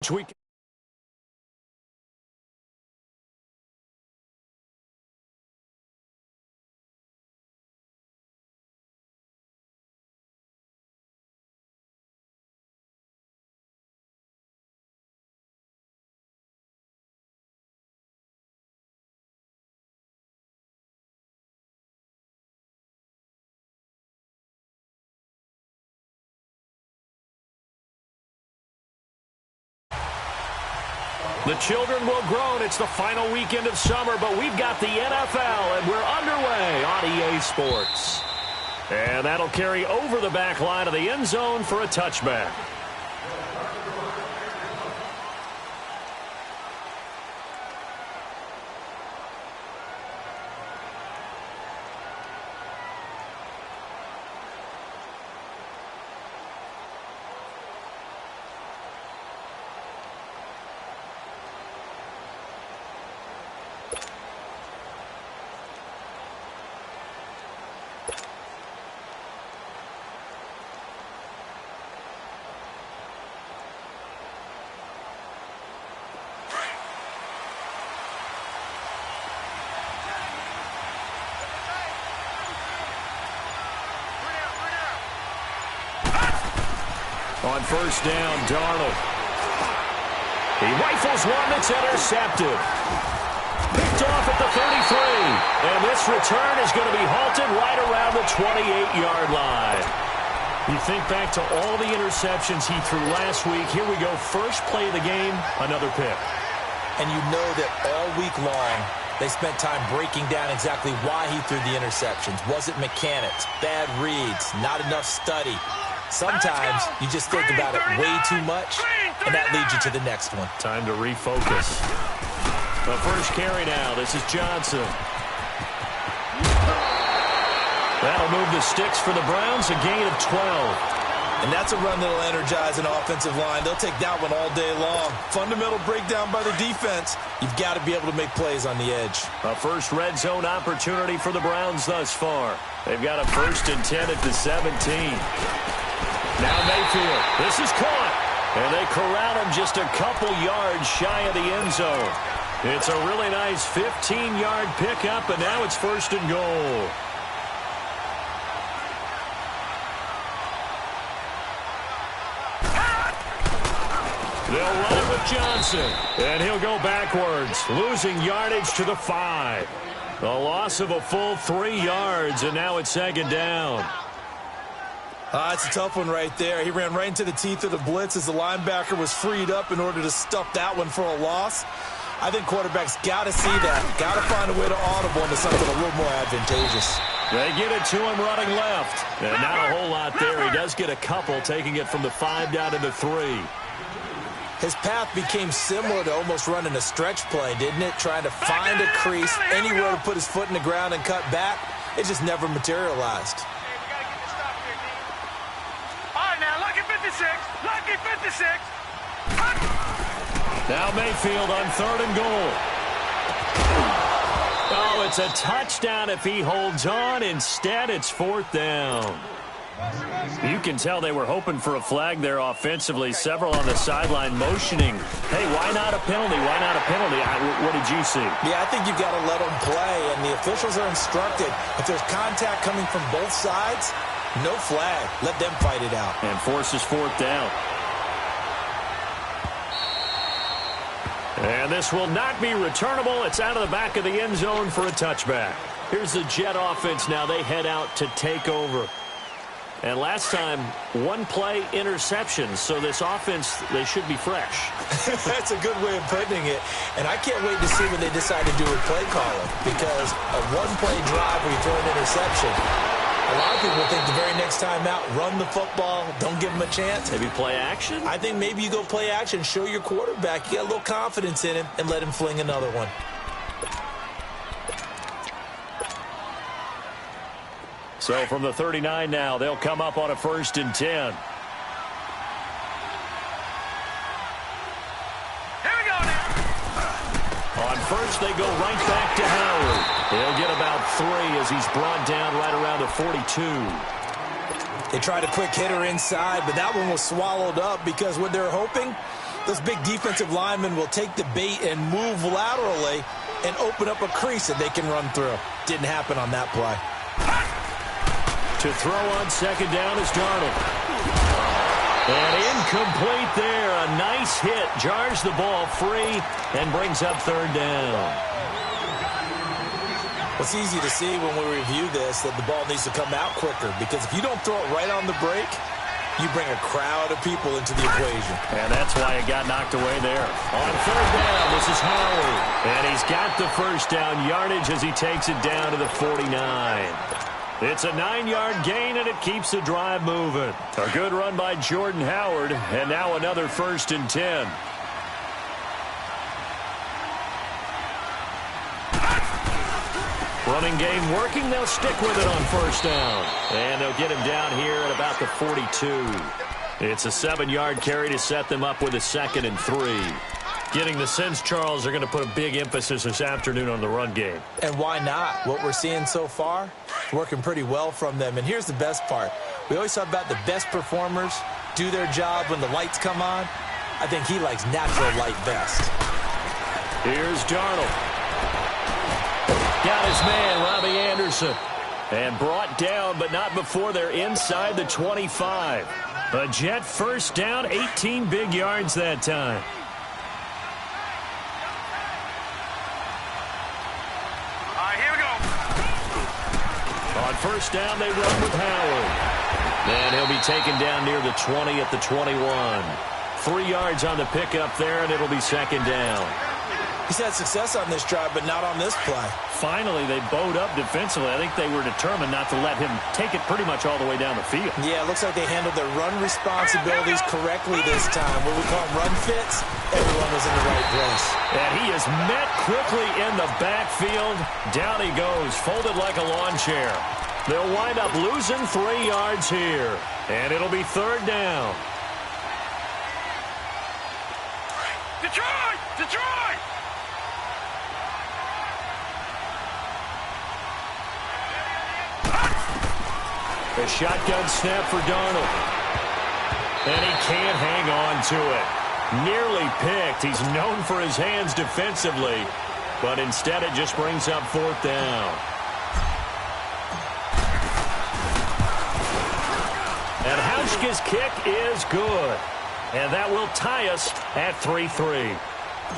Week. The children will grow, and it's the final weekend of summer, but we've got the NFL, and we're underway on EA Sports. And that'll carry over the back line of the end zone for a touchback. On first down, Darnold. He rifles one that's intercepted. Picked off at the 33. And this return is going to be halted right around the 28-yard line. You think back to all the interceptions he threw last week. Here we go. First play of the game, another pick. And you know that all week long, they spent time breaking down exactly why he threw the interceptions. Was it mechanics, bad reads, not enough study? Sometimes you just think about it way too much, and that leads you to the next one. Time to refocus. The first carry now. This is Johnson. That'll move the sticks for the Browns, a gain of 12. And that's a run that'll energize an offensive line. They'll take that one all day long. Fundamental breakdown by the defense. You've got to be able to make plays on the edge. A first red zone opportunity for the Browns thus far. They've got a 1st and 10 at the 17. Now Mayfield. This is caught. And they corral him just a couple yards shy of the end zone. It's a really nice 15-yard pickup, and now it's 1st and goal. They'll run it with Johnson. And he'll go backwards, losing yardage to the 5. A loss of a full 3 yards, and now it's 2nd down. It's a tough one right there. He ran right into the teeth of the blitz as the linebacker was freed up in order to stuff that one for a loss. I think quarterbacks got to see that. Got to find a way to audible into something a little more advantageous. They get it to him running left. And not a whole lot there. He does get a couple, taking it from the 5 down to the 3. His path became similar to almost running a stretch play, didn't it? Trying to find a crease, anywhere to put his foot in the ground and cut back. It just never materialized. Lucky 56. Now Mayfield on 3rd and goal. Oh, it's a touchdown if he holds on. Instead, it's 4th down. You can tell they were hoping for a flag there offensively. Several on the sideline motioning. Hey, why not a penalty? Why not a penalty? What did you see? Yeah, I think you've got to let them play, and the officials are instructed. If there's contact coming from both sides, no flag. Let them fight it out. And forces 4th down. And this will not be returnable. It's out of the back of the end zone for a touchback. Here's the Jet offense now. They head out to take over. And last time, 1 play interception. So this offense, they should be fresh. That's a good way of putting it. And I can't wait to see what they decide to do with play calling. Because a 1-play drive where you throw an interception, a lot of people think the very next time out, run the football, don't give them a chance. Maybe play action? I think maybe you go play action, show your quarterback you got a little confidence in him, and let him fling another one. So from the 39 now, they'll come up on a 1st and 10. Here we go now. On first, they go right back to Howard. He'll get about 3 as he's brought down right around the 42. They tried a quick hitter inside, but that one was swallowed up because what they're hoping Those big defensive linemen will take the bait and move laterally and open up a crease that they can run through. Didn't happen on that play. To throw on second down is Darnold. And incomplete there. A nice hit. Jars the ball free and brings up third down. It's easy to see when we review this that the ball needs to come out quicker, because if you don't throw it right on the break, you bring a crowd of people into the equation. And that's why it got knocked away there. On third down, this is Howard. And he's got the first down yardage as he takes it down to the 49. It's a 9-yard gain, and it keeps the drive moving. A good run by Jordan Howard, and now another 1st and 10. Running game working. They'll stick with it on first down. And they'll get him down here at about the 42. It's a 7-yard carry to set them up with a 2nd and 3. Getting the sense, Charles, they're going to put a big emphasis this afternoon on the run game. And why not? What we're seeing so far, working pretty well from them. And here's the best part. We always talk about the best performers do their job when the lights come on. I think he likes natural light best. Here's Darnold. Got his man, Robbie Anderson. And brought down, but not before they're inside the 25. A Jet first down, 18 big yards that time. All right, here we go. On first down, they run with Howard. And he'll be taken down near the 20 at the 21. 3 yards on the pickup there, and it'll be 2nd down. He's had success on this drive, but not on this play. Finally, they bowed up defensively. I think they were determined not to let him take it pretty much all the way down the field. Yeah, it looks like they handled their run responsibilities correctly this time. What we call run fits, everyone was in the right place. And he is met quickly in the backfield. Down he goes, folded like a lawn chair. They'll wind up losing 3 yards here. And it'll be 3rd down. Detroit! Detroit! A shotgun snap for Darnold. And he can't hang on to it. Nearly picked. He's known for his hands defensively. But instead it just brings up 4th down. And Hauschka's kick is good. And that will tie us at 3-3.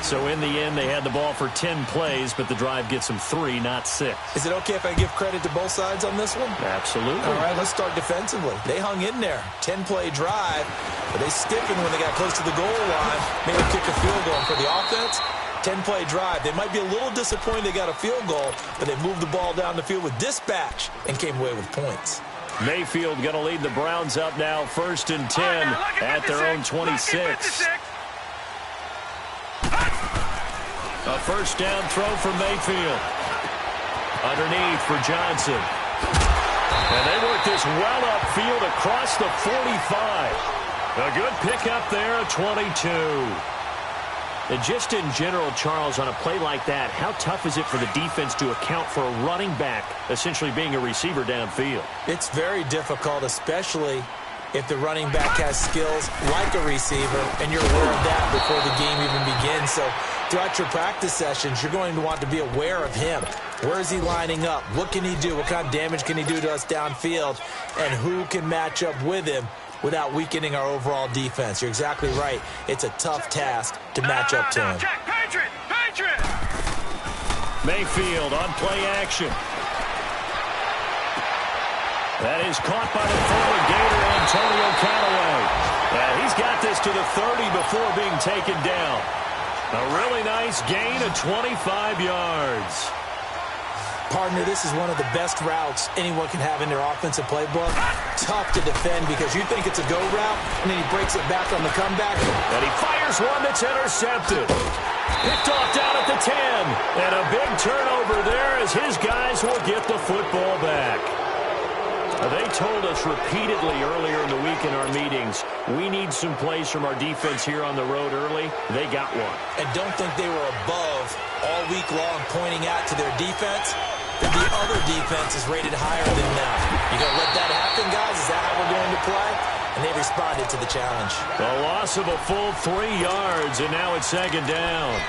So in the end, they had the ball for 10 plays, but the drive gets them 3, not 6. Is it okay if I give credit to both sides on this one? Absolutely. All right, let's start defensively. They hung in there. 10-play drive, but they stiffened when they got close to the goal line. Made a kick a field goal. And for the offense, 10-play drive. They might be a little disappointed they got a field goal, but they moved the ball down the field with dispatch and came away with points. Mayfield going to lead the Browns up now, 1st and 10 at their own 26. A first down throw for Mayfield. Underneath for Johnson. And they work this well upfield across the 45. A good pickup there at 22. And just in general, Charles, on a play like that, how tough is it for the defense to account for a running back essentially being a receiver downfield? It's very difficult, especially if the running back has skills like a receiver, and you're aware of that before the game even begins. So throughout your practice sessions, you're going to want to be aware of him. Where is he lining up? What can he do? What kind of damage can he do to us downfield? And who can match up with him without weakening our overall defense? You're exactly right. It's a tough task to match up to him. Patriot! Patriot! Mayfield on play action. That is caught by the former Gator, Antonio Callaway. And he's got this to the 30 before being taken down. A really nice gain of 25 yards. Partner, this is one of the best routes anyone can have in their offensive playbook. Tough to defend because you think it's a go route, and then he breaks it back on the comeback. And he fires one that's intercepted. Picked off down at the 10. And a big turnover there as his guys will get the football back. They told us repeatedly earlier in the week in our meetings, we need some plays from our defense here on the road early. They got one. And don't think they were above all week long pointing out to their defense that the other defense is rated higher than them. You going to let that happen, guys? Is that how we're going to play? and they responded to the challenge. A loss of a full 3 yards, and now it's second down.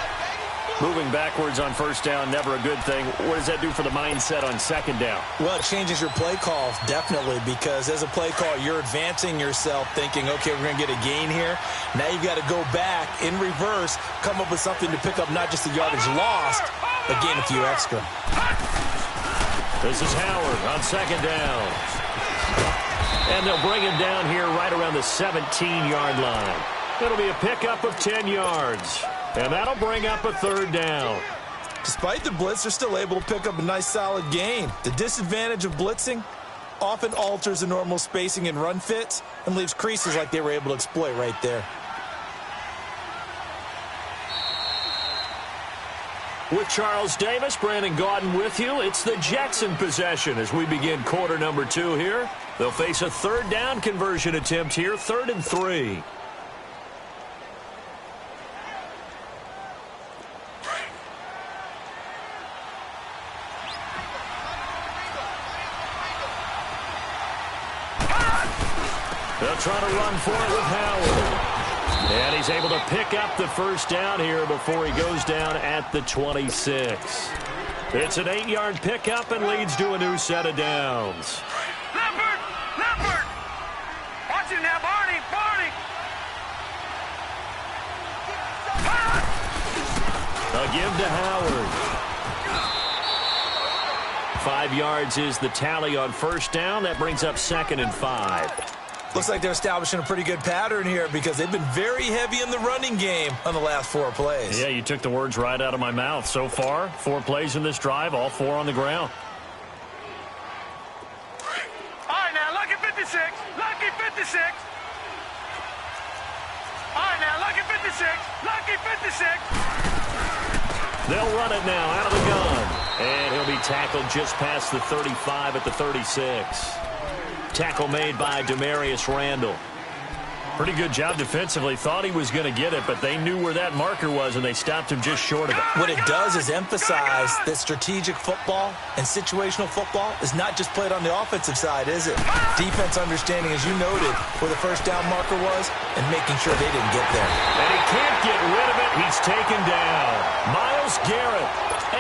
Moving backwards on first down, never a good thing. What does that do for the mindset on second down? Well, it changes your play call, definitely, because as a play call, you're advancing yourself thinking, okay, we're going to get a gain here. Now you've got to go back in reverse, come up with something to pick up not just the yardage lost, but gain a few extra. This is Howard on second down. And they'll bring him down here right around the 17-yard line. It'll be a pickup of 10 yards. And that'll bring up a third down. Despite the blitz, they're still able to pick up a nice solid gain. The disadvantage of blitzing often alters the normal spacing and run fits and leaves creases like they were able to exploit right there. With Charles Davis, Brandon Gaudin with you. It's the Jets in possession as we begin quarter number 2 here. They'll face a third down conversion attempt here, 3rd and 3. They'll try to run for it with Howard. And he's able to pick up the first down here before he goes down at the 26. It's an 8-yard pickup and leads to a new set of downs. Leopard! Leopard! Watch it now, Barney! Barney! A give to Howard. 5 yards is the tally on first down. That brings up 2nd and 5. Looks like they're establishing a pretty good pattern here because they've been very heavy in the running game on the last 4 plays. Yeah, you took the words right out of my mouth. So far, 4 plays in this drive, all 4 on the ground. All right, now, lucky 56. Lucky 56. All right, now, lucky 56. Lucky 56. They'll run it now out of the gun. And he'll be tackled just past the 35 at the 36. Tackle made by Demarius Randall. Pretty good job defensively. Thought he was going to get it, but they knew where that marker was, and they stopped him just short of it. What it does is emphasize that strategic football and situational football is not just played on the offensive side, is it? Defense understanding, as you noted, where the first down marker was and making sure they didn't get there. And he can't get rid of it. He's taken down. Myles Garrett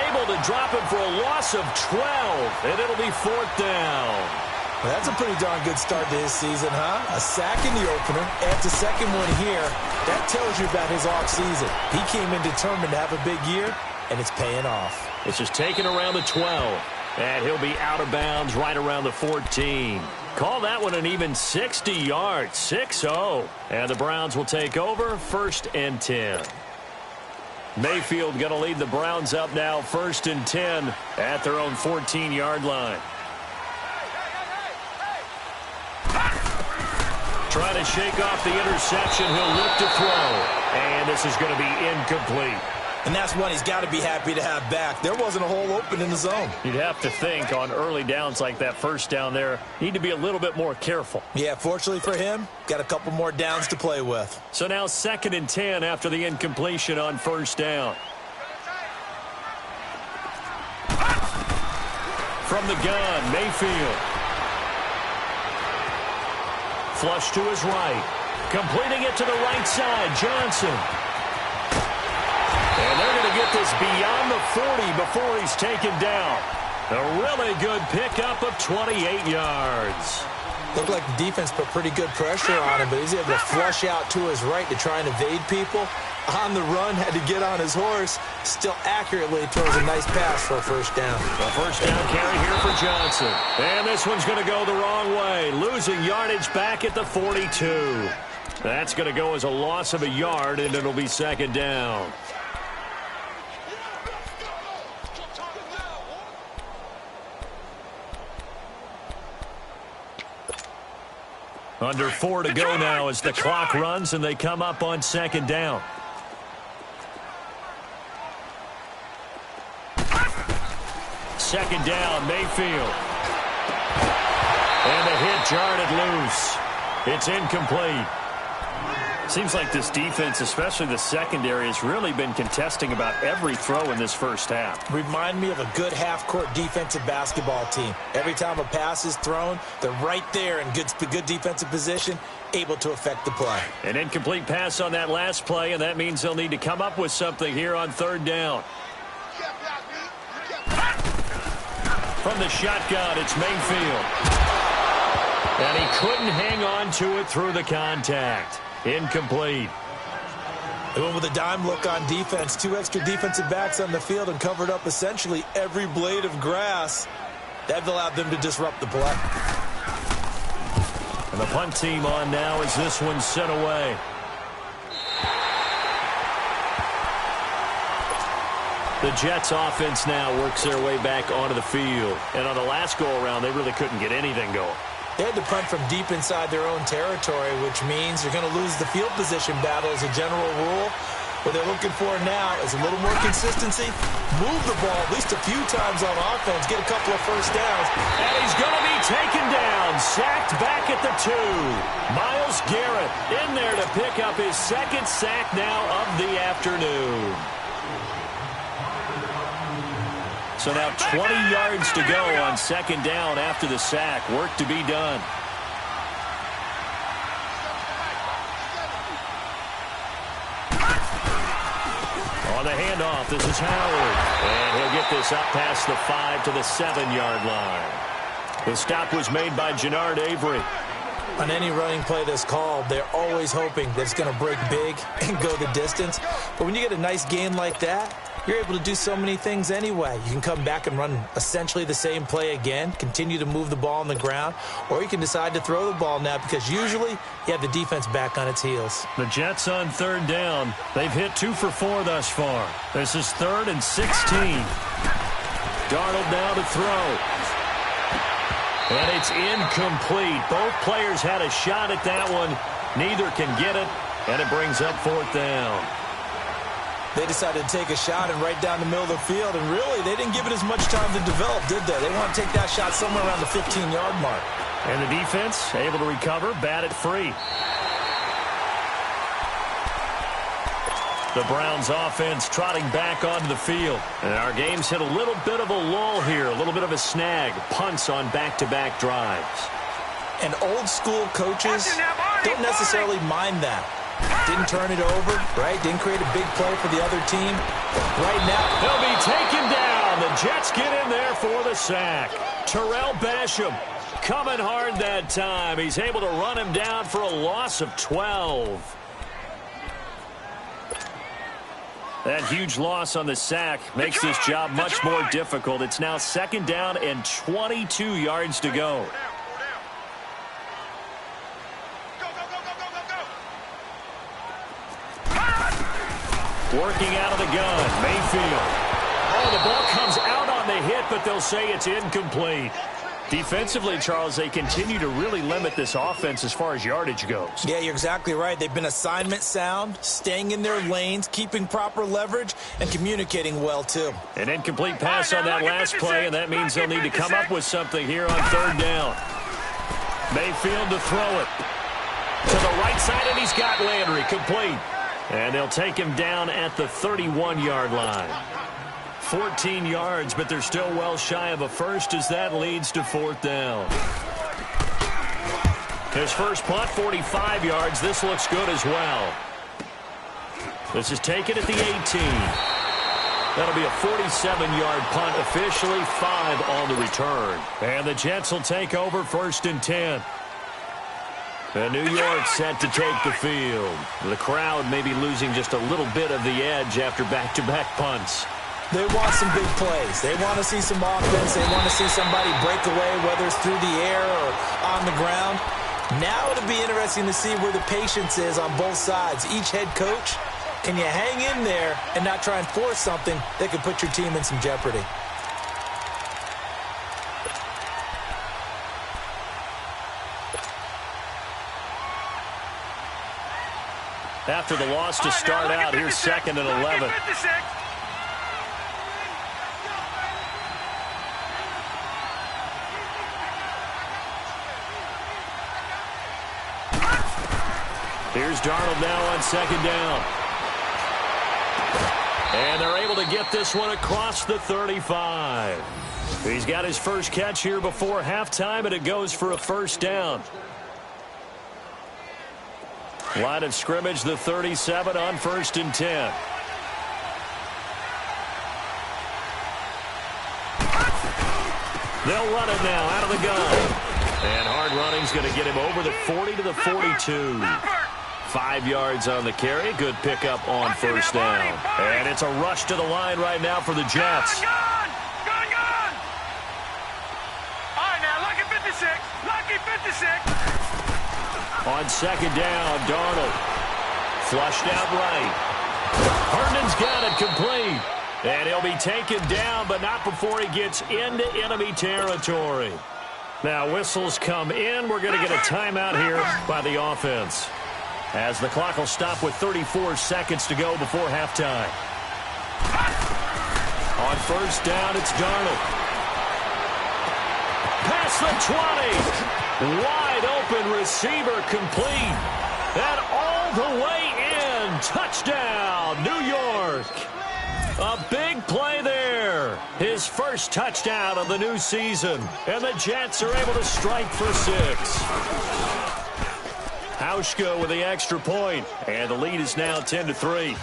able to drop him for a loss of 12, and it'll be 4th down. Well, that's a pretty darn good start to his season, huh? A sack in the opener, adds a second one here. That tells you about his offseason. He came in determined to have a big year, and it's paying off. It's just taken around the 12, and he'll be out of bounds right around the 14. Call that one an even 60 yards, 6-0. And the Browns will take over, 1st and 10. Mayfield going to lead the Browns up now, 1st and 10 at their own 14-yard line. Trying to shake off the interception. He'll look to throw. And this is going to be incomplete. And that's one he's got to be happy to have back. There wasn't a hole open in the zone. You'd have to think on early downs like that first down there, need to be a little bit more careful. Yeah, fortunately for him, got a couple more downs to play with. So now 2nd and 10 after the incompletion on first down. From the gun, Mayfield. Flush to his right. Completing it to the right side, Johnson. And they're going to get this beyond the 40 before he's taken down. A really good pickup of 28 yards. Looked like the defense put pretty good pressure on him, but he's able to flush out to his right to try and evade people. On the run, had to get on his horse. Still accurately throws a nice pass for a first down. A first down carry here for Johnson. And this one's going to go the wrong way. Losing yardage back at the 42. That's going to go as a loss of a yard, and it'll be 2nd down. Under 4 to go now as the clock runs and they come up on 2nd down. Second down, Mayfield. And the hit jarred it loose. It's incomplete. Seems like this defense, especially the secondary, has really been contesting about every throw in this first half. Remind me of a good half-court defensive basketball team. Every time a pass is thrown, they're right there in good defensive position, able to affect the play. An incomplete pass on that last play, and that means they'll need to come up with something here on third down. From the shotgun, it's Mayfield. And he couldn't hang on to it through the contact. Incomplete. They went with a dime look on defense. 2 extra defensive backs on the field and covered up essentially every blade of grass. That allowed them to disrupt the play. And the punt team on now as this one's sent away. The Jets offense now works their way back onto the field. And on the last go-around, they really couldn't get anything going. They had to punt from deep inside their own territory, which means you're going to lose the field position battle as a general rule. What they're looking for now is a little more consistency. Move the ball at least a few times on offense. Get a couple of first downs. And he's going to be taken down. Sacked back at the 2. Myles Garrett in there to pick up his second sack now of the afternoon. So now 20 yards to go on second down after the sack. Work to be done. On the handoff, this is Howard. And he'll get this up past the 5 to the 7-yard line. The stop was made by Jannard Avery. On any running play that's called, they're always hoping that it's going to break big and go the distance. But when you get a nice game like that, you're able to do so many things anyway. You can come back and run essentially the same play again, continue to move the ball on the ground, or you can decide to throw the ball now because usually you have the defense back on its heels. The Jets on third down. They've hit 2 for 4 thus far. This is 3rd and 16. Darnold now to throw. And it's incomplete. Both players had a shot at that one. Neither can get it, and it brings up 4th down. They decided to take a shot and right down the middle of the field, and really, they didn't give it as much time to develop, did they? They want to take that shot somewhere around the 15-yard mark. And the defense able to recover, bat it free. The Browns offense trotting back onto the field. And our game's hit a little bit of a lull here, a little bit of a snag. Punts on back-to-back drives. And old-school coaches don't necessarily mind that. Didn't turn it over, right? Didn't create a big play for the other team. Right now, they'll be taken down. The Jets get in there for the sack. Terrell Basham coming hard that time. He's able to run him down for a loss of 12. That huge loss on the sack makes this job much more difficult. It's now 2nd down and 22 yards to go. Working out of the gun, Mayfield. Oh, the ball comes out on the hit, but they'll say it's incomplete. Defensively, Charles, they continue to really limit this offense as far as yardage goes. Yeah, you're exactly right. They've been assignment sound, staying in their lanes, keeping proper leverage, and communicating well, too. An incomplete pass on that last play, and that means they'll need to come up with something here on third down. Mayfield to throw it. To the right side, and he's got Landry complete. And they'll take him down at the 31-yard line. 14 yards, but they're still well shy of a first as that leads to 4th down. His first punt, 45 yards. This looks good as well. This is taken at the 18. That'll be a 47-yard punt, officially 5 on the return. And the Jets will take over 1st and 10. And New York set to take the field. The crowd may be losing just a little bit of the edge after back-to-back punts. They want some big plays. They want to see some offense. They want to see somebody break away, whether it's through the air or on the ground. Now it'll be interesting to see where the patience is on both sides. Each head coach, can you hang in there and not try and force something that could put your team in some jeopardy? After the loss to start out, here's 2nd and 11. Here's Darnold now on second down. And they're able to get this one across the 35. He's got his first catch here before halftime, and it goes for a first down. Line of scrimmage, the 37 on 1st and 10. They'll run it now out of the gun. And hard running's going to get him over the 40 to the 42. 5 yards on the carry. Good pickup on first down. And it's a rush to the line right now for the Jets. Gun! All right, now, lucky 56. Lucky 56. On second down, Darnold. Flushed out right. Herndon's got it complete. And he'll be taken down, but not before he gets into enemy territory. Now, whistles come in. We're going to get a timeout here by the offense, as the clock will stop with 34 seconds to go before halftime. On first down, it's Darnold. Past the 20. Wide open receiver complete. And all the way in. Touchdown, New York. A big play there. His first touchdown of the new season. And the Jets are able to strike for 6. Hauschka with the extra point, and the lead is now 10-3.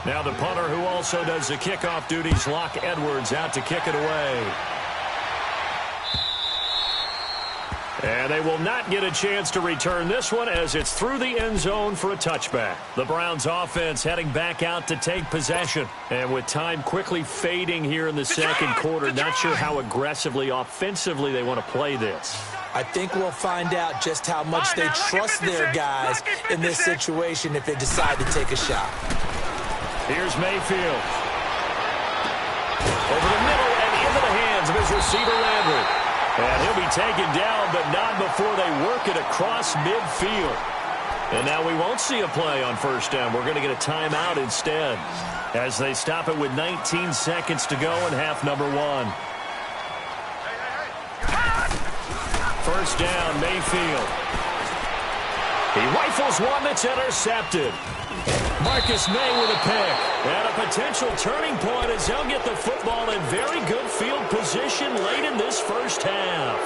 Now the punter, who also does the kickoff duties, Locke Edwards, out to kick it away. And they will not get a chance to return this one, as it's through the end zone for a touchback. The Browns offense heading back out to take possession. And with time quickly fading here in the second quarter, not sure how aggressively, offensively they want to play this. I think we'll find out just how much they trust their guys in this situation if they decide to take a shot. Here's Mayfield. Over the middle and into the hands of his receiver, Landry. And he'll be taken down, but not before they work it across midfield. And now we won't see a play on first down. We're going to get a timeout instead, as they stop it with 19 seconds to go in half number 1. First down, Mayfield. He rifles one that's intercepted. Marcus May with a pick. And a potential turning point as they'll get the football in very good field position late in this first half.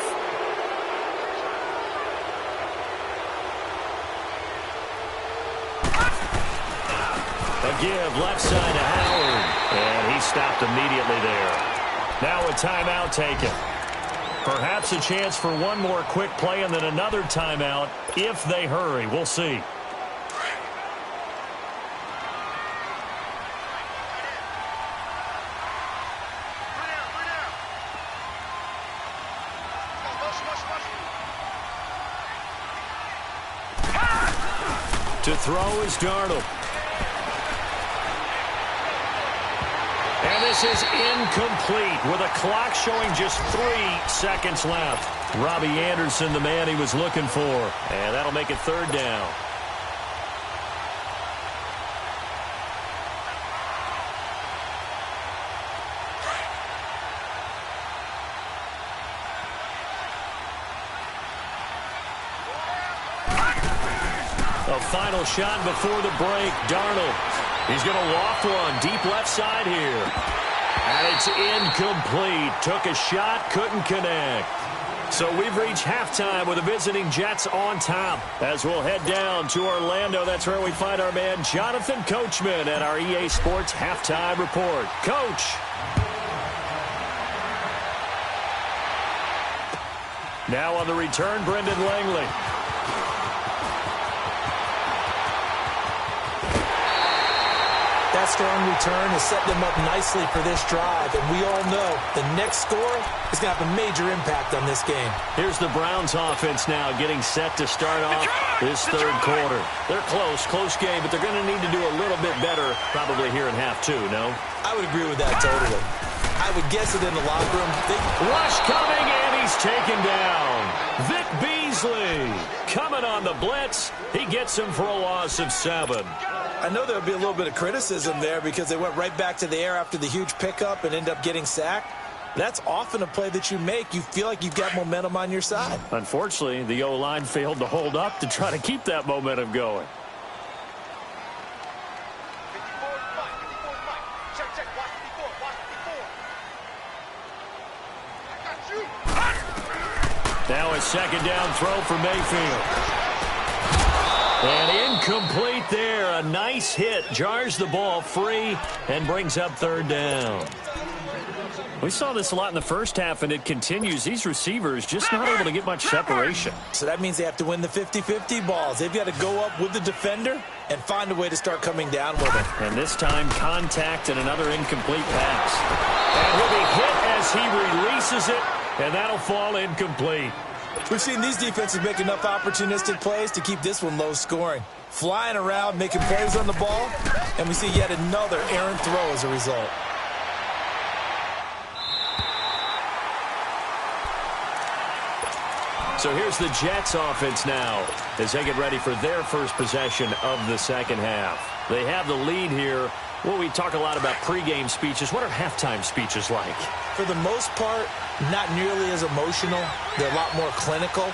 A give left side to Howard. And he stopped immediately there. Now a timeout taken. Perhaps a chance for one more quick play and then another timeout if they hurry. We'll see. To throw is Darnold. And this is incomplete with a clock showing just 3 seconds left. Robbie Anderson, the man he was looking for. And that'll make it third down. A final shot before the break. Darnold. He's going to loft one deep left side here. And it's incomplete. Took a shot, couldn't connect. So we've reached halftime with the visiting Jets on top. As we'll head down to Orlando, that's where we find our man Jonathan Coachman at our EA Sports Halftime Report. Coach. Now on the return, Brendan Langley. That strong return has set them up nicely for this drive, and we all know the next score is going to have a major impact on this game. Here's the Browns offense now getting set to start off this third quarter. They're close game, but they're going to need to do a little bit better probably here in half 2, no? I would agree with that totally. I would guess it in the locker room. Rush coming, and he's taken down. Vic Beasley coming on the blitz. He gets him for a loss of 7. I know there would be a little bit of criticism there because they went right back to the air after the huge pickup and ended up getting sacked. That's often a play that you make. You feel like you've got momentum on your side. Unfortunately, the O-line failed to hold up to try to keep that momentum going. Now a second down throw for Mayfield. And incomplete there. A nice hit. Jars the ball free and brings up third down. We saw this a lot in the first half, and it continues. These receivers just not able to get much separation. So that means they have to win the 50-50 balls. They've got to go up with the defender and find a way to start coming down with him. And this time, contact and another incomplete pass. And he'll be hit as he releases it, and that'll fall incomplete. We've seen these defenses make enough opportunistic plays to keep this one low scoring. Flying around, making plays on the ball, and we see yet another errant throw as a result. So here's the Jets offense now as they get ready for their first possession of the second half. They have the lead here. Well, we talk a lot about pregame speeches. What are halftime speeches like? For the most part, not nearly as emotional. They're a lot more clinical.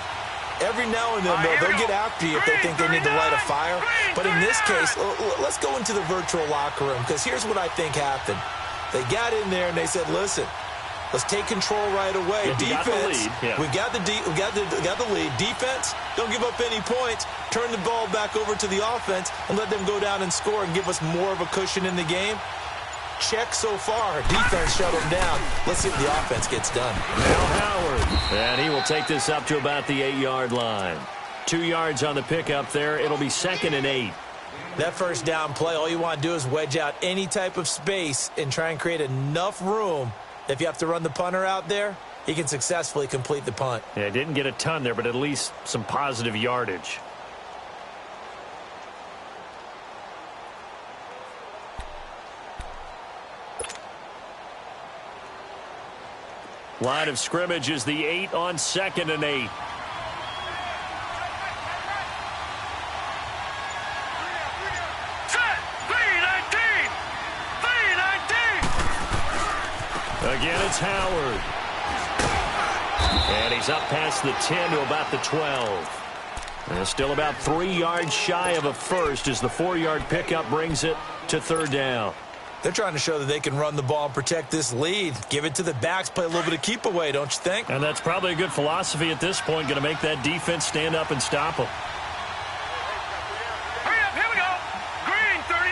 Every now and then, they'll get after you if they think they need to light a fire. But in this case, let's go into the virtual locker room, because here's what I think happened. They got in there and they said, listen, let's take control right away. Defense, we got the lead. Defense, don't give up any points. Turn the ball back over to the offense and let them go down and score and give us more of a cushion in the game. Check so far. Defense shut them down. Let's see if the offense gets done. Now Howard, and he will take this up to about the 8-yard line. 2 yards on the pickup there. It'll be 2nd and 8. That first down play, all you want to do is wedge out any type of space and try and create enough room. If you have to run the punter out there, he can successfully complete the punt. Yeah, didn't get a ton there, but at least some positive yardage. Line of scrimmage is the 8 on 2nd and 8. Again, it's Howard. And he's up past the 10 to about the 12. And still about 3 yards shy of a first as the 4-yard pickup brings it to third down. They're trying to show that they can run the ball and protect this lead. Give it to the backs, play a little bit of keep away, don't you think? And that's probably a good philosophy at this point, going to make that defense stand up and stop them. Hurry up, here we go. Green 39,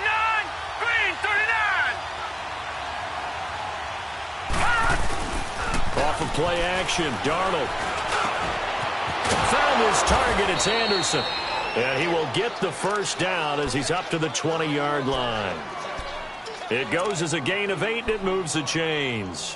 green 39. Off of play action, Darnold. Found his target, it's Anderson. And he will get the first down as he's up to the 20-yard line. It goes as a gain of 8, and it moves the chains.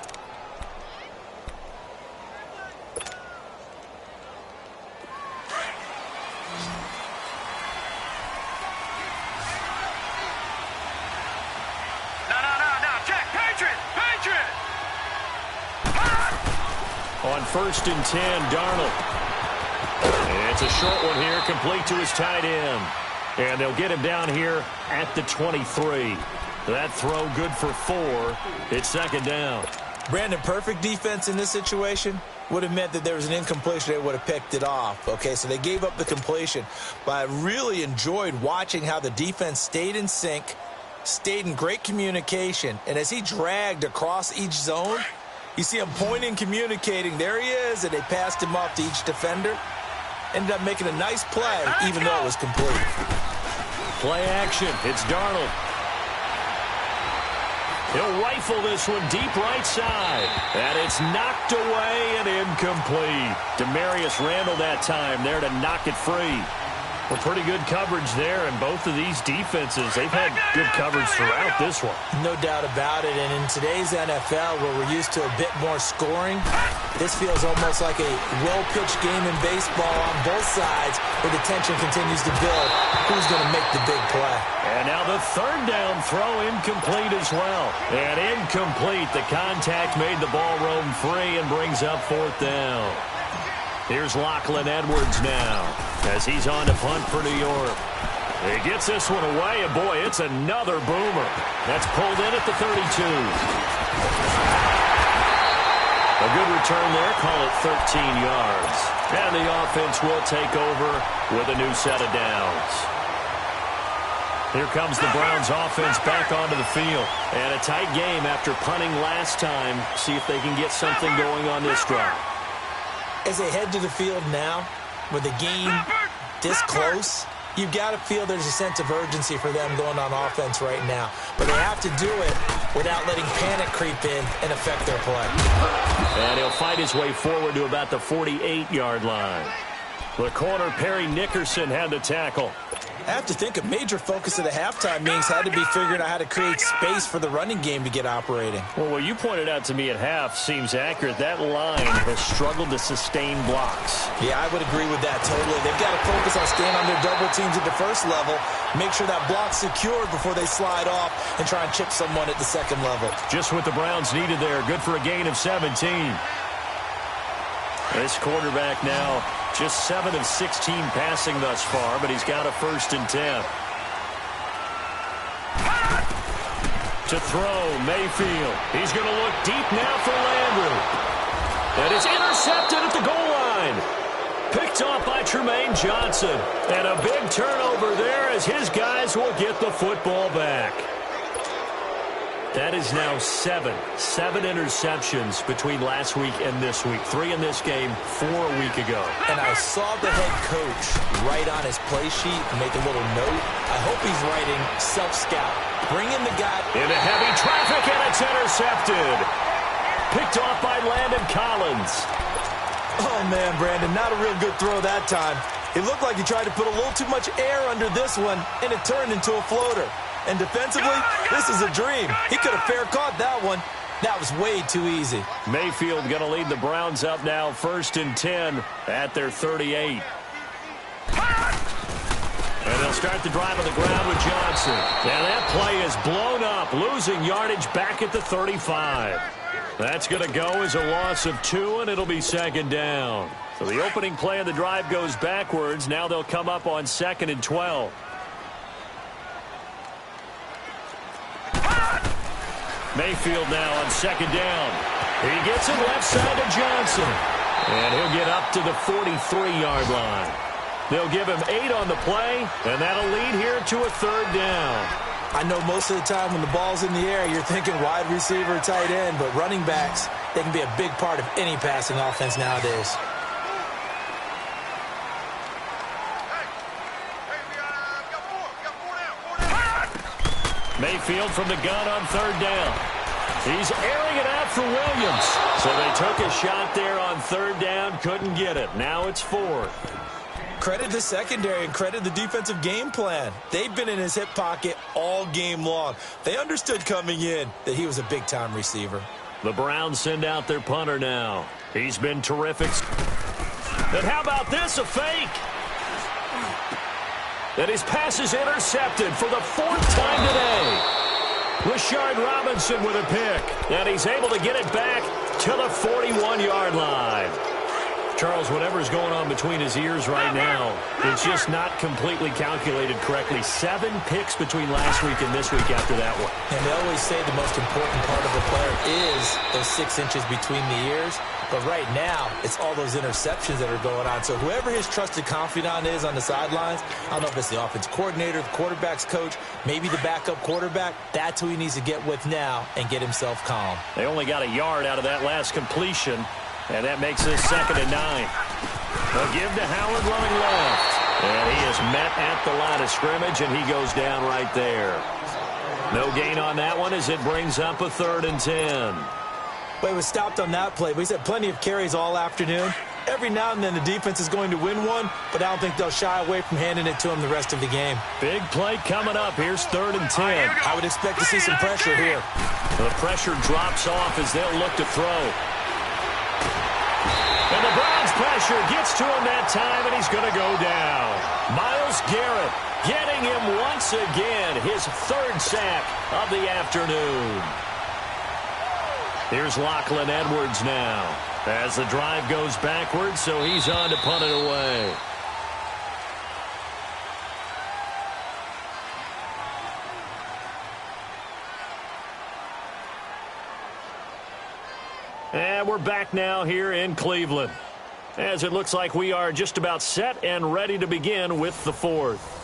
No, check, Patriot. On 1st and 10, Darnold. And it's a short one here, complete to his tight end. And they'll get him down here at the 23. That throw good for 4. It's 2nd down. Brandon, perfect defense in this situation would have meant that there was an incompletion. They would have picked it off. Okay, so they gave up the completion. But I really enjoyed watching how the defense stayed in sync, stayed in great communication. And as he dragged across each zone, you see him pointing, communicating. There he is, and they passed him off to each defender. Ended up making a nice play, even though it was complete. Play action. It's Darnold. He'll rifle this one deep right side. And it's knocked away and incomplete. Demarius Randall that time there to knock it free. Well, pretty good coverage there, and both of these defenses, they've had good coverage throughout this one. No doubt about it, and in today's NFL, where we're used to a bit more scoring, this feels almost like a well-pitched game in baseball on both sides, where the tension continues to build. Who's going to make the big play? And now the 3rd down throw incomplete as well. And incomplete. The contact made the ball roam free and brings up 4th down. Here's Lachlan Edwards now as he's on to punt for New York. He gets this one away, and boy, it's another boomer. That's pulled in at the 32. A good return there, call it 13 yards. And the offense will take over with a new set of downs. Here comes the Browns offense back onto the field. And a tight game after punting last time. See if they can get something going on this drive. As they head to the field now, with the game this close, you've got to feel there's a sense of urgency for them going on offense right now. But they have to do it without letting panic creep in and affect their play. And he'll fight his way forward to about the 48-yard line. The corner, Perry Nickerson, had the tackle. I have to think a major focus of the halftime meetings had to be figuring out how to create space for the running game to get operating. Well, what you pointed out to me at half seems accurate. That line has struggled to sustain blocks. Yeah, I would agree with that totally. They've got to focus on staying on their double teams at the first level, make sure that block's secured before they slide off and try and chip someone at the second level. Just what the Browns needed there. Good for a gain of 17. This quarterback now just 7 of 16 passing thus far, but he's got a 1st and 10. To throw, Mayfield. He's going to look deep now for Landry. And it's intercepted at the goal line. Picked off by Tremaine Johnson. And a big turnover there as his guys will get the football back. That is now 7 interceptions between last week and this week. 3 in this game, 4 a week ago. And I saw the head coach write on his play sheet, make a little note. I hope he's writing self-scout. Bring in the guy. Into heavy traffic, and it's intercepted. Picked off by Landon Collins. Oh, man, Brandon, not a real good throw that time. It looked like he tried to put a little too much air under this one, and it turned into a floater. And defensively, this is a dream. He could have fair caught that one. That was way too easy. Mayfield going to lead the Browns up now, 1st and 10 at their 38. And they'll start the drive on the ground with Johnson. And that play is blown up, losing yardage back at the 35. That's going to go as a loss of 2, and it'll be 2nd down. So the opening play of the drive goes backwards. Now they'll come up on 2nd and 12. Mayfield now on 2nd down. He gets it left side to Johnson. And he'll get up to the 43-yard line. They'll give him 8 on the play, and that'll lead here to a 3rd down. I know most of the time when the ball's in the air, you're thinking wide receiver, tight end, but running backs, they can be a big part of any passing offense nowadays. Mayfield from the gun on 3rd down. He's airing it out for Williams. So they took a shot there on 3rd down, couldn't get it. Now it's 4th. Credit the secondary and credit the defensive game plan. They've been in his hip pocket all game long. They understood coming in that he was a big-time receiver. The Browns send out their punter now. He's been terrific. And how about this, a fake? And his pass is intercepted for the 4th time today. Rashard Robinson with a pick. And he's able to get it back to the 41-yard line. Charles, whatever's going on between his ears right now, it's just not completely calculated correctly. 7 picks between last week and this week after that one. And they always say the most important part of a player is those 6 inches between the ears. But right now, it's all those interceptions that are going on. So whoever his trusted confidant is on the sidelines, I don't know if it's the offense coordinator, the quarterback's coach, maybe the backup quarterback, that's who he needs to get with now and get himself calm. They only got a yard out of that last completion, and that makes this 2nd and 9. They'll give to Howard running left. And he is met at the line of scrimmage, and he goes down right there. No gain on that one as it brings up a 3rd and 10. But he was stopped on that play. But he's had plenty of carries all afternoon. Every now and then the defense is going to win one, but I don't think they'll shy away from handing it to him the rest of the game. Big play coming up. Here's 3rd and 10. I would expect to see some pressure here. The pressure drops off as they'll look to throw. And the Browns pressure gets to him that time, and he's going to go down. Myles Garrett getting him once again, his 3rd sack of the afternoon. Here's Lachlan Edwards now as the drive goes backwards, so he's on to punt it away. And we're back now here in Cleveland, as it looks like we are just about set and ready to begin with the fourth.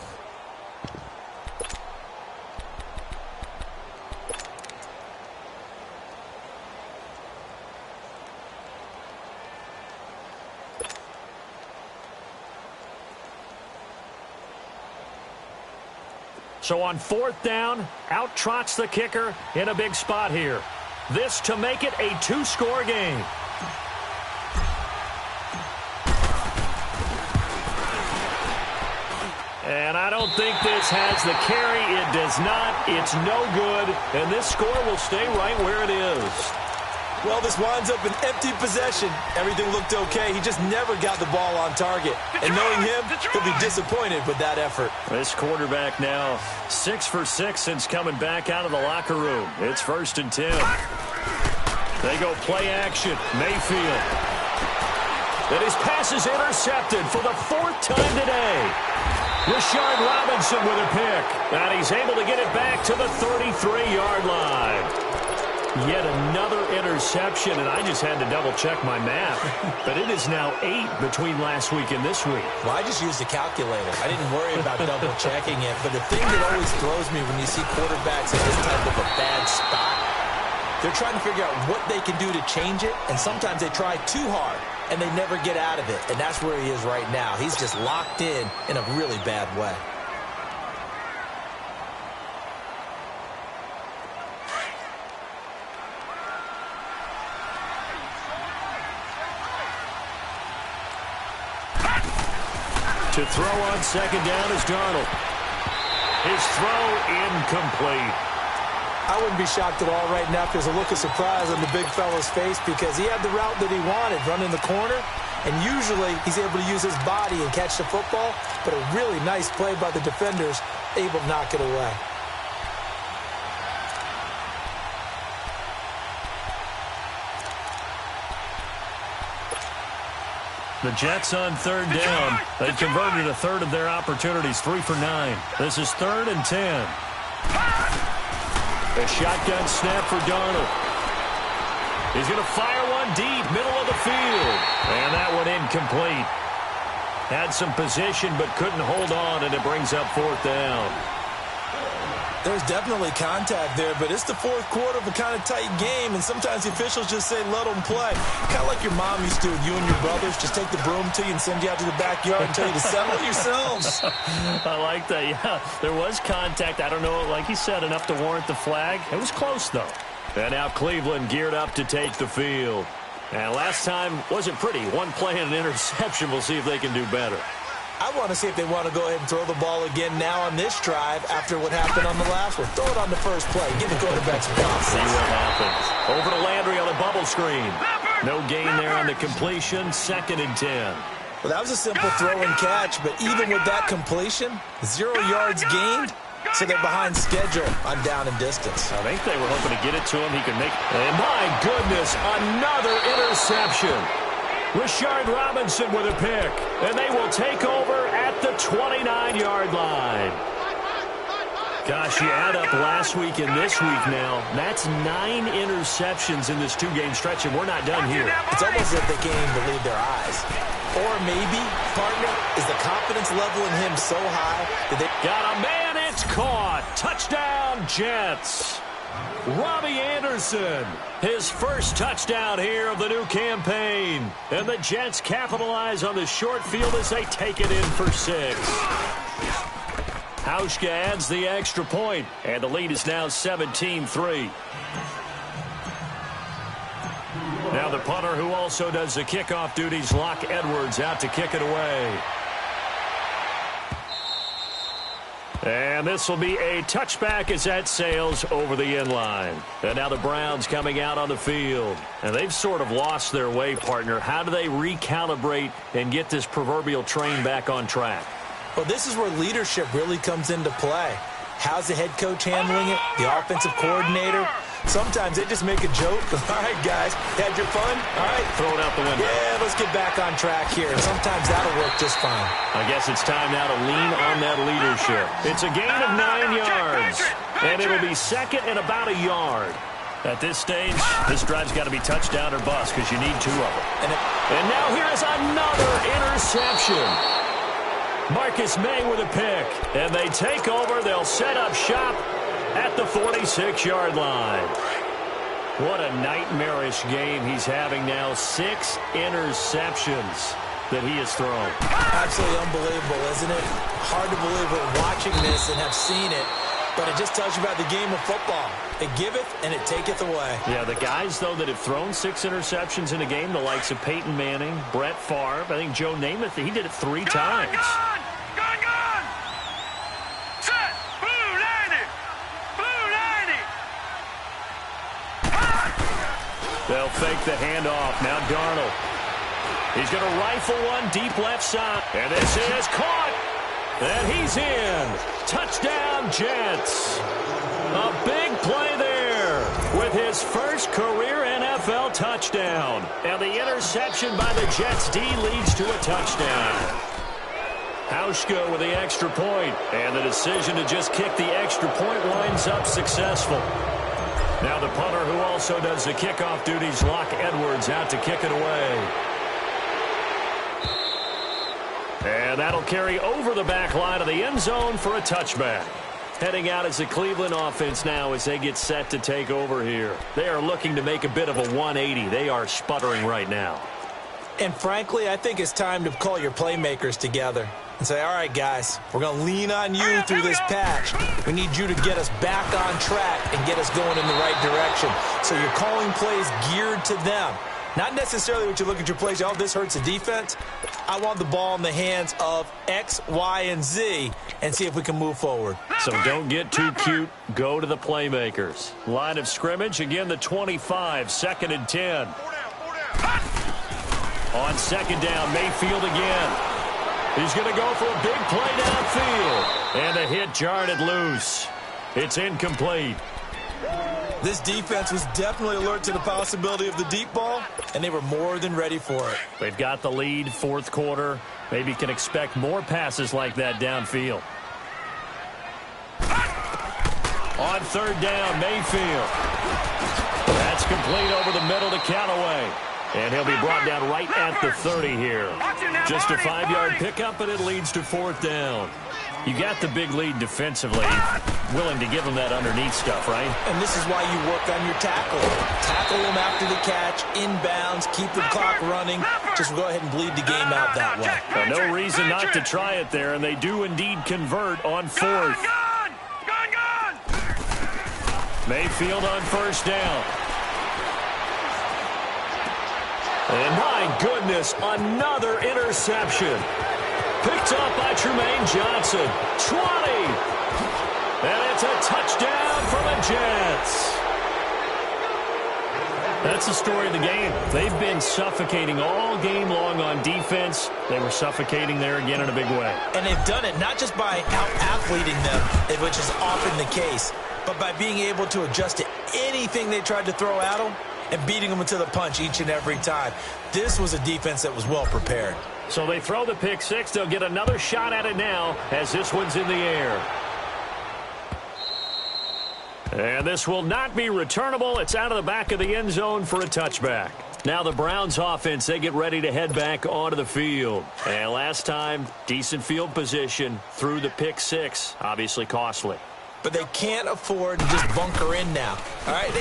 So on fourth down, out trots the kicker in a big spot here. This to make it a two-score game. And I don't think this has the carry. It does not. It's no good. And this score will stay right where it is. Well, this winds up an empty possession. Everything looked okay. He just never got the ball on target. And knowing him, he'll be disappointed with that effort. This quarterback now 6 for 6 since coming back out of the locker room. It's 1st and 10. They go play action. Mayfield. And his pass is intercepted for the 4th time today. Rashard Robinson with a pick. And he's able to get it back to the 33-yard line. Yet another interception, and I just had to double-check my math. But it is now 8 between last week and this week. Well, I just used a calculator. I didn't worry about double-checking it. But the thing that always throws me when you see quarterbacks in this type of a bad spot, they're trying to figure out what they can do to change it, and sometimes they try too hard, and they never get out of it. And that's where he is right now. He's just locked in a really bad way. To throw on second down is Darnold. His throw incomplete. I wouldn't be shocked at all right now if there's a look of surprise on the big fella's face because he had the route that he wanted, running the corner, and usually he's able to use his body and catch the football, but a really nice play by the defenders, able to knock it away. The Jets on third down. They converted a third of their opportunities, 3 for 9. This is 3rd and 10. A shotgun snap for Darnold. He's going to fire one deep, middle of the field. And that one incomplete. Had some position but couldn't hold on, and it brings up 4th down. There's definitely contact there, but it's the 4th quarter of a kind of tight game, and sometimes the officials just say, let them play. Kind of like your mom used to with you and your brothers. Just take the broom to you and send you out to the backyard and tell you to settle yourselves. I like that, yeah. There was contact. I don't know, like you said, enough to warrant the flag. It was close, though. And now Cleveland geared up to take the field. And last time wasn't pretty. One play and an interception. We'll see if they can do better. I want to see if they want to go ahead and throw the ball again now on this drive after what happened on the last one. Throw it on the first play. Give the quarterback some confidence. See what happens. Over to Landry on the bubble screen. No gain there on the completion. 2nd and 10. Well, that was a simple throw and catch, but even with that completion, 0 yards gained, so they're behind schedule on down and distance. I think they were hoping to get it to him. He could make it. And my goodness, another interception. Rashard Robinson with a pick, and they will take over at the 29-yard line. Gosh, you add up last week and this week now, that's 9 interceptions in this 2-game stretch, and we're not done here. It's almost as if they can't even believe their eyes. Or maybe, partner, is the confidence level in him so high that they... Got a man, it's caught. Touchdown, Jets. Robbie Anderson, his first touchdown here of the new campaign. And the Jets capitalize on the short field as they take it in for 6. Hauschka adds the extra point, and the lead is now 17-3. Now the punter, who also does the kickoff duties, Locke Edwards, out to kick it away. And this will be a touchback as that sails over the end line. And now the Browns coming out on the field. And they've sort of lost their way, partner. How do they recalibrate and get this proverbial train back on track? Well, this is where leadership really comes into play. How's the head coach handling it? The offensive coordinator? Sometimes they just make a joke. All right, guys, had your fun? All right. Throw it out the window. Yeah, let's get back on track here. And sometimes that'll work just fine. I guess it's time now to lean on that leadership. It's a gain of 9 yards, and it'll be 2nd and about a yard. At this stage, this drive's got to be touchdown or bust because you need 2 of them. And now here is another interception. Marcus May with a pick. And they take over. They'll set up shop at the 46-yard line. What a nightmarish game he's having now. 6 interceptions that he has thrown. Absolutely unbelievable, isn't it? Hard to believe we're watching this and have seen it. But it just tells you about the game of football. It giveth and it taketh away. Yeah, the guys, though, that have thrown 6 interceptions in a game, the likes of Peyton Manning, Brett Favre, I think Joe Namath, he did it 3 times. Gun! Set! Blue 90! Blue 90! They'll fake the handoff. Now Darnold. He's going to rifle one deep left side. And this is caught. And he's in. Touchdown, Jets. A big play there with his first career NFL touchdown. And the interception by the Jets D leads to a touchdown. Hauschka with the extra point. And the decision to just kick the extra point winds up successful. Now the punter who also does the kickoff duties, Locke Edwards, out to kick it away. And that'll carry over the back line of the end zone for a touchback. Heading out as the Cleveland offense now as they get set to take over here. They are looking to make a bit of a 180. They are sputtering right now. And frankly, I think it's time to call your playmakers together and say, all right, guys, we're going to lean on you through this patch. We need you to get us back on track and get us going in the right direction. So you're calling plays geared to them. Not necessarily what you look at your plays, oh, this hurts the defense. I want the ball in the hands of X, Y, and Z and see if we can move forward. So don't get too cute. Go to the playmakers. Line of scrimmage, again, the 25, 2nd and 10. On 2nd down, Mayfield again. He's going to go for a big play downfield. And the hit jarred it loose. It's incomplete. This defense was definitely alert to the possibility of the deep ball, and they were more than ready for it. They've got the lead, 4th quarter. Maybe can expect more passes like that downfield. On 3rd down, Mayfield. That's complete over the middle to Callaway. And he'll be brought down right at the 30 here. Just a 5-yard pickup, and it leads to 4th down. You got the big lead defensively. Willing to give him that underneath stuff, right? And this is why you work on your tackle. Tackle him after the catch, inbounds, keep the clock running. Just go ahead and bleed the game out that way. No reason not to try it there, and they do indeed convert on 4th. Gun! Mayfield on 1st down. And my goodness, another interception. Picked up by Trumaine Johnson. 20. And it's a touchdown for the Jets. That's the story of the game. They've been suffocating all game long on defense. They were suffocating there again in a big way. And they've done it not just by out-athleting them, which is often the case, but by being able to adjust to anything they tried to throw at them and beating them to the punch each and every time. This was a defense that was well prepared. So they throw the pick 6. They'll get another shot at it now as this one's in the air. And this will not be returnable. It's out of the back of the end zone for a touchback. Now the Browns offense, they get ready to head back onto the field. And last time, decent field position through the pick 6. Obviously costly. But they can't afford to just bunker in now. All right,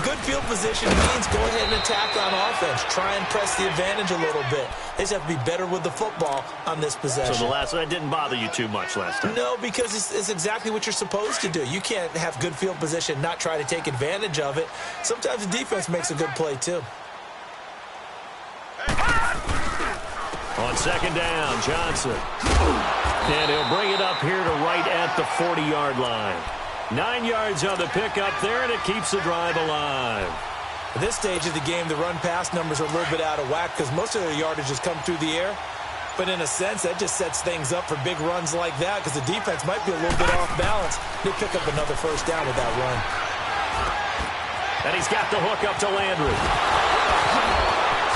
good field position means go ahead and attack on offense. Try and press the advantage a little bit. They just have to be better with the football on this possession. So that didn't bother you too much last time? No, because it's exactly what you're supposed to do. You can't have good field position and not try to take advantage of it. Sometimes the defense makes a good play, too. On 2nd down, Johnson. And he'll bring it up here to right at the 40-yard line. 9 yards on the pickup there, and it keeps the drive alive. At this stage of the game, the run-pass numbers are a little bit out of whack because most of their yardage has come through the air. But in a sense, that just sets things up for big runs like that because the defense might be a little bit off balance. They pick up another 1st down with that run. And he's got the hook up to Landry.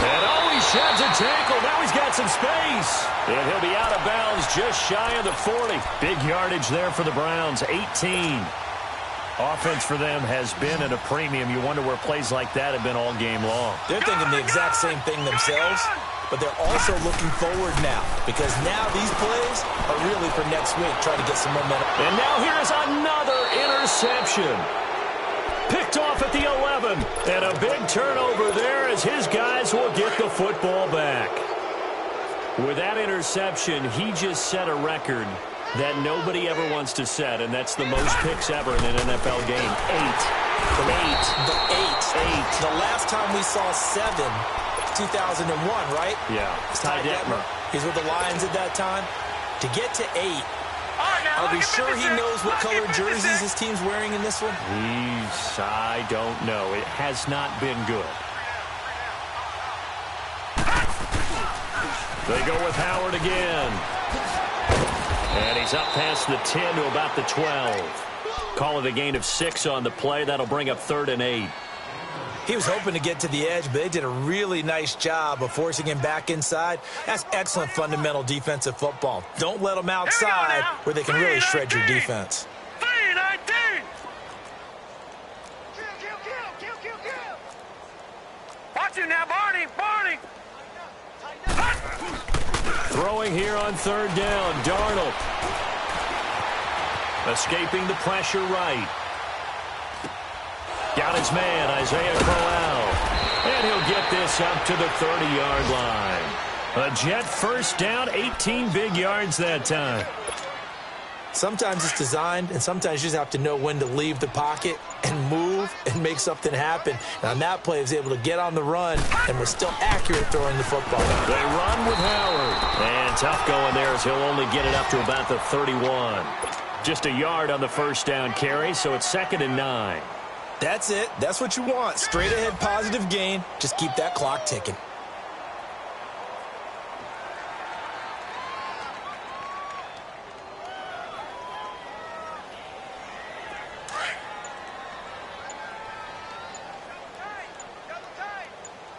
And he sheds a tackle. Now he's got some space. And he'll be out of bounds just shy of the 40. Big yardage there for the Browns, 18. Offense for them has been at a premium. You wonder where plays like that have been all game long. They're thinking the exact same thing themselves, but they're also looking forward now because now these plays are really for next week, trying to get some momentum. And now here's another interception. Picked off at the 11. And a big turnover there as his guys will get the football back. With that interception, he just set a record that nobody ever wants to set, and that's the most picks ever in an NFL game. 8. The last time we saw 7, 2001, right? Yeah. Ty Detmer. He's with the Lions at that time. To get to 8, are we sure he knows what color jerseys his team's wearing in this one? I don't know. It has not been good. They go with Howard again. And he's up past the 10 to about the 12. Call it a gain of 6 on the play. That'll bring up 3rd and 8. He was hoping to get to the edge, but they did a really nice job of forcing him back inside. That's excellent fundamental defensive football. Don't let them outside where they can really shred your defense. 3-19. Watch it now, Barney. Throwing here on 3rd down. Darnold. Escaping the pressure right. Got his man, Isaiah Crowell. And he'll get this up to the 30-yard line. A Jet first down, 18 big yards that time. Sometimes it's designed, and sometimes you just have to know when to leave the pocket and move and make something happen. And on that play, he was able to get on the run and was still accurate throwing the football. They run with Howard. And tough going there as he'll only get it up to about the 31. Just a yard on the first down carry, so it's 2nd and 9. That's it. That's what you want. Straight ahead positive gain. Just keep that clock ticking.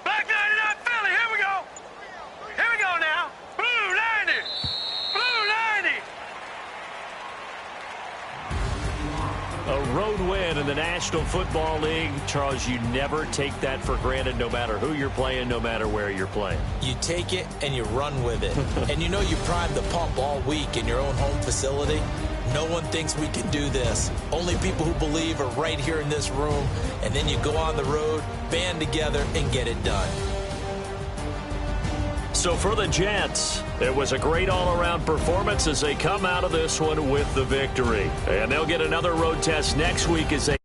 BlackDaDon's Philly. Here we go. Here we go now. Blue 90. Blue 90. A road win in the National Football League. Charles, you never take that for granted no matter who you're playing, no matter where you're playing. You take it and you run with it. And you know you primed the pump all week in your own home facility. No one thinks we can do this. Only people who believe are right here in this room. And then you go on the road, band together, and get it done. So for the Jets, it was a great all-around performance as they come out of this one with the victory. And they'll get another road test next week as they